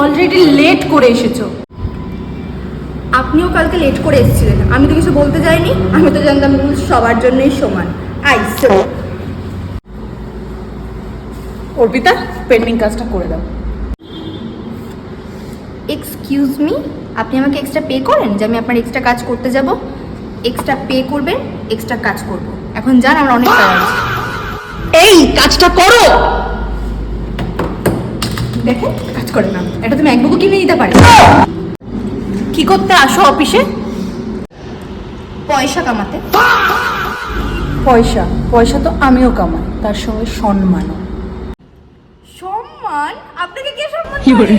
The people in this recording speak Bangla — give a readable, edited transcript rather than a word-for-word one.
অলরেডি লেট করে এসেছো। আপনিও কালকে লেট করে এসেছিলেন, আমি তো কিছু বলতে যাইনি, আমি তো জানতাম রুলস সবার জন্যই সমান। আইসো অর্পিতা, পেন্ডিং কাজটা করে দাও। এক্সকিউজ মি, আপনি আমাকে এক্সট্রা পে করেন যে আমি আপনার এক্সট্রা কাজ করতে যাব? এক্সট্রা পে করবেন, এক্সট্রা কাজ করব। এখন যান, আমার অনেক কাজ আছে। এই কাজটা করো। দেখেন কাজ করে না, এটা তুমি এক বুকও কিনে নিতে পারি। কি করতে আসো অফিসে? পয়সা কামাতে। পয়সা পয়সা তো আমিও কামাই, তার সঙ্গে সম্মানও। সম্মান? আপনাকে কে সম্মান কি করে? বলে?